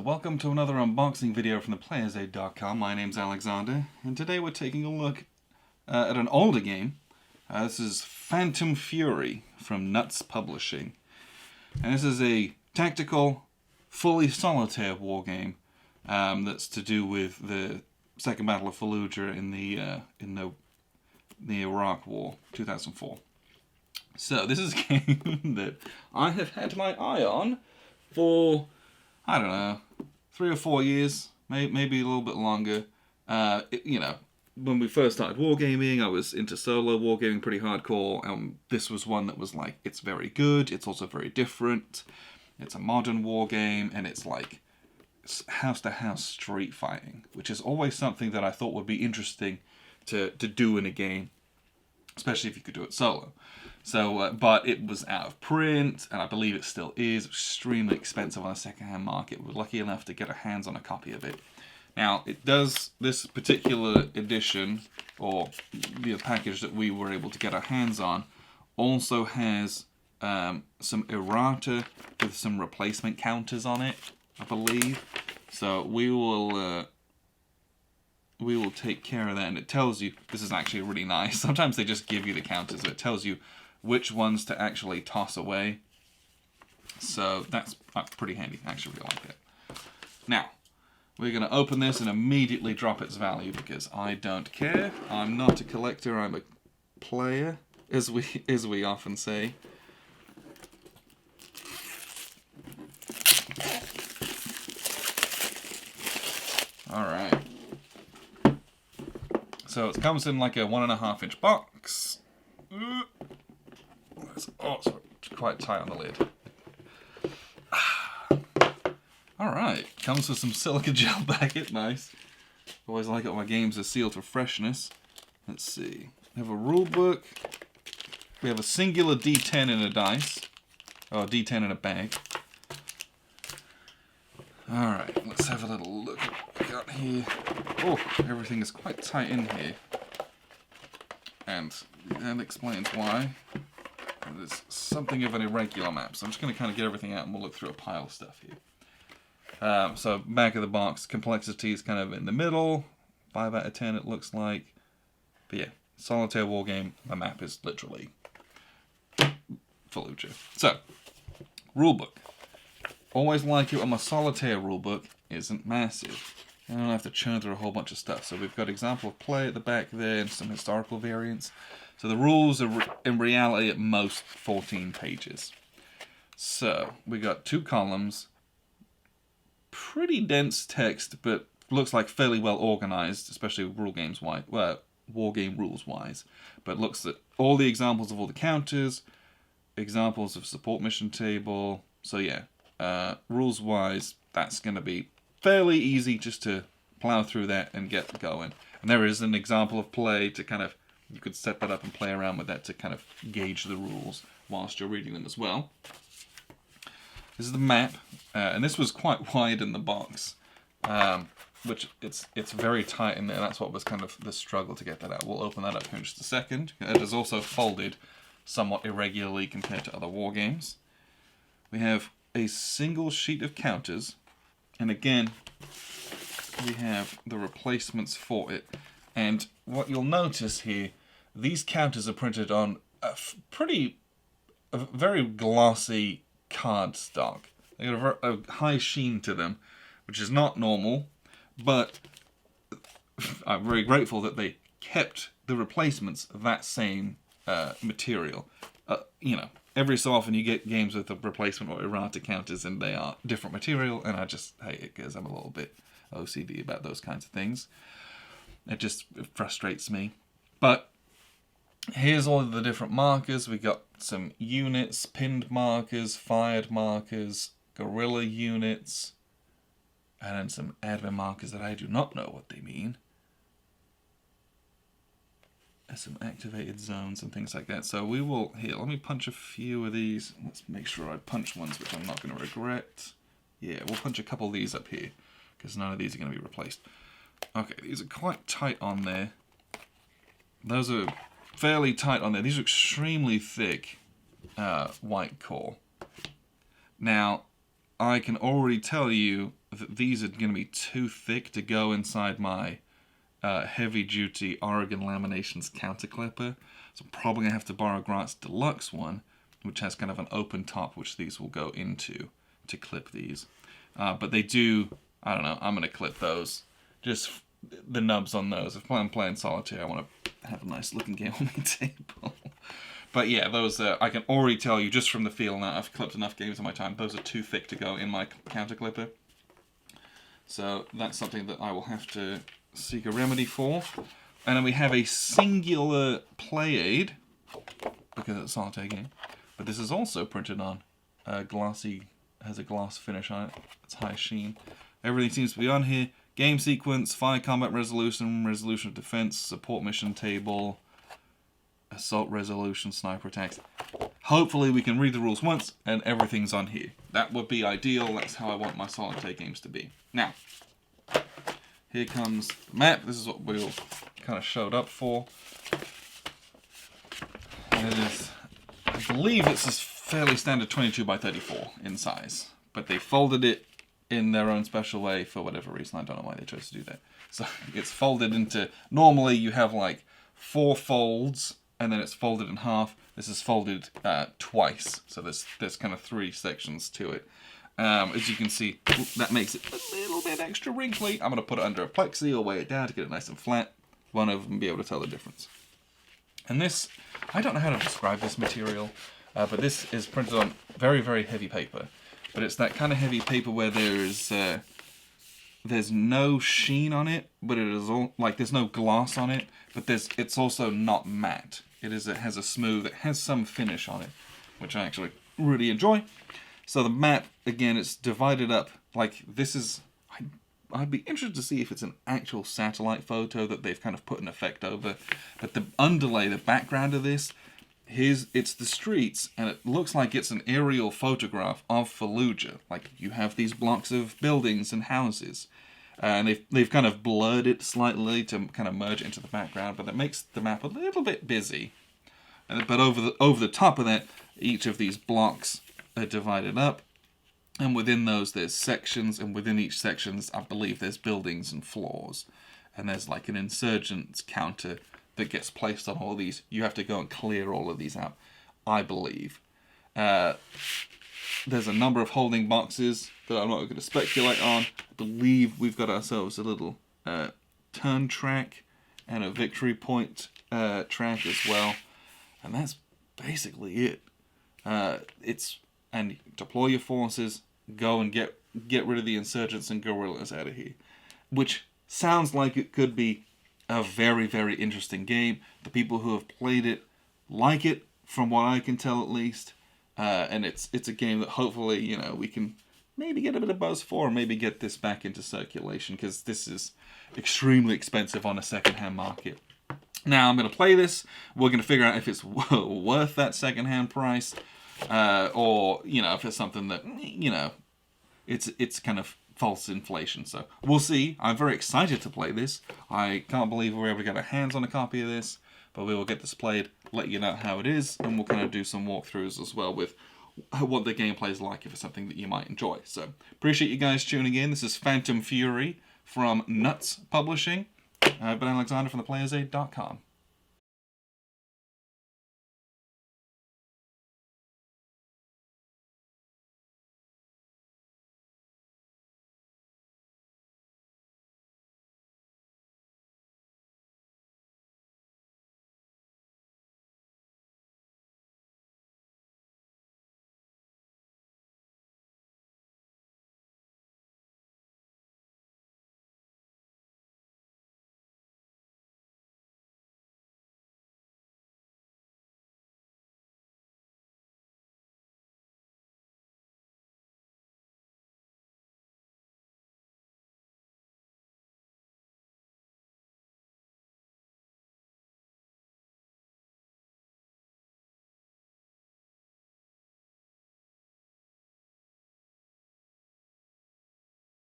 welcome to another unboxing video from theplayersaid.com. My name's Alexander, and today we're taking a look at an older game. This is Phantom Fury from Nuts Publishing. And this is a tactical, fully solitaire war game that's to do with the Second Battle of Fallujah in the Iraq War, 2004. So this is a game that I have had my eye on for, I don't know, 3 or 4 years, maybe a little bit longer. When we first started wargaming, I was into solo wargaming pretty hardcore. This was one that was like, it's very good, it's also very different. It's a modern war game, and it's like house-to-house street fighting, which is always something that I thought would be interesting to do in a game, especially if you could do it solo. So, but it was out of print, and I believe it still is extremely expensive on the second-hand market. We're lucky enough to get our hands on a copy of it. Now, it does, this particular edition, or the package that we were able to get our hands on, also has some errata with some replacement counters on it, I believe. So we will take care of that, and it tells you, this is actually really nice. Sometimes they just give you the counters, but it tells you which ones to actually toss away. So that's pretty handy. I actually really like it. Now, we're going to open this and immediately drop its value because I don't care. I'm not a collector, I'm a player, as we often say. Alright. So it comes in like a 1.5-inch box. Oh, it's quite tight on the lid. Alright, comes with some silica gel packet, nice. Always like it when my games are sealed for freshness. Let's see. We have a rule book. We have a singular D10 in a dice. Oh, D10 in a bag. Alright, let's have a little look at what we got here. Oh, everything is quite tight in here. And that explains why. There's something of an irregular map, so I'm just going to kind of get everything out and we'll look through a pile of stuff here. So back of the box, complexity is kind of in the middle, 5 out of 10 it looks like. But yeah, solitaire war game, the map is literally Fallujah. So, rulebook. Always like it when my solitaire rulebook isn't massive. I don't have to churn through a whole bunch of stuff. So we've got example of play at the back there and some historical variants. So the rules are in reality at most 14 pages. So we got 2 columns. Pretty dense text, but looks like fairly well organized, especially war game rules wise. But looks at all the examples of all the counters, examples of support mission table. So yeah, rules wise, that's going to be fairly easy just to plow through that and get going. And there is an example of play to kind of, you could set that up and play around with that to kind of gauge the rules whilst you're reading them as well. This is the map, and this was quite wide in the box, which it's very tight in there. That's what was kind of the struggle to get that out. We'll open that up in just a second. It is also folded somewhat irregularly compared to other war games. We have a single sheet of counters, and again, we have the replacements for it. And what you'll notice here, these counters are printed on a very glossy cardstock. They got a high sheen to them, which is not normal, but I'm very grateful that they kept the replacements of that same material. Every so often you get games with a replacement or errata counters and they are different material, and I just hate it because I'm a little bit OCD about those kinds of things. It frustrates me. But here's all of the different markers. We got some units, pinned markers, fired markers, guerrilla units, and then some admin markers that I do not know what they mean. And some activated zones and things like that. So we will, here, let me punch a few of these. Let's make sure I punch ones which I'm not going to regret. Yeah, we'll punch a couple of these up here, because none of these are going to be replaced. Okay, these are quite tight on there. Those are fairly tight on there. These are extremely thick white core. Now, I can already tell you that these are going to be too thick to go inside my heavy-duty Oregon Laminations counter clipper. So I'm probably going to have to borrow Grant's Deluxe one, which has kind of an open top, which these will go into to clip these. But they do, I don't know, I'm going to clip those. Just the nubs on those. If I'm playing solitaire, I want to have a nice looking game on my table. But yeah, those, I can already tell you just from the feel now, I've clipped enough games in my time, those are too thick to go in my counter clipper. So that's something that I will have to seek a remedy for. And then we have a singular play aid, because it's a solitaire game. But this is also printed on glossy, has a gloss finish on it. It's high sheen. Everything seems to be on here. Game sequence, fire combat resolution, resolution of defense, support mission table, assault resolution, sniper attacks. Hopefully we can read the rules once and everything's on here. That would be ideal. That's how I want my solitaire games to be. Now, here comes the map. This is what we all kind of showed up for. And it is, I believe it's a fairly standard 22 by 34 in size. But they folded it in their own special way for whatever reason. I don't know why they chose to do that. So it's folded into, normally you have like 4 folds and then it's folded in half. This is folded twice. So there's kind of 3 sections to it. As you can see, that makes it a little bit extra wrinkly. I'm going to put it under a plexi or weigh it down to get it nice and flat. One of them be able to tell the difference. And this, I don't know how to describe this material, but this is printed on very, very heavy paper. But it's that kind of heavy paper where there's no sheen on it, but it is all like there's no gloss on it, but it's also not matte. It has a smooth, it has some finish on it, which I actually really enjoy. So the map, again, it's divided up, like this is, I'd be interested to see if it's an actual satellite photo that they've kind of put an effect over. But the underlay, the background of this, it's the streets, and it looks like it's an aerial photograph of Fallujah. Like, you have these blocks of buildings and houses. And they've kind of blurred it slightly to kind of merge it into the background, but that makes the map a little bit busy. But over the top of that, each of these blocks are divided up, and within those there's sections, and within each sections I believe there's buildings and floors, and there's like an insurgents counter that gets placed on all these. You have to go and clear all of these out, I believe. There's a number of holding boxes that I'm not going to speculate on. I believe we've got ourselves a little turn track and a victory point track as well, and that's basically it. And deploy your forces, go and get rid of the insurgents and guerrillas out of here. Which sounds like it could be a very, very interesting game. The people who have played it like it, from what I can tell at least. And it's a game that hopefully, you know, we can maybe get a bit of buzz for, and maybe get this back into circulation, because this is extremely expensive on a second-hand market. Now, I'm going to play this. We're going to figure out if it's worth that second-hand price. Or, you know, if it's something that, you know, it's kind of false inflation. So we'll see. I'm very excited to play this. I can't believe we're able to get our hands on a copy of this, but we will get this played, let you know how it is, and we'll kind of do some walkthroughs as well with what the gameplay is like, if it's something that you might enjoy. So appreciate you guys tuning in. This is Phantom Fury from Nuts Publishing. I've been Alexander from theplayersaid.com.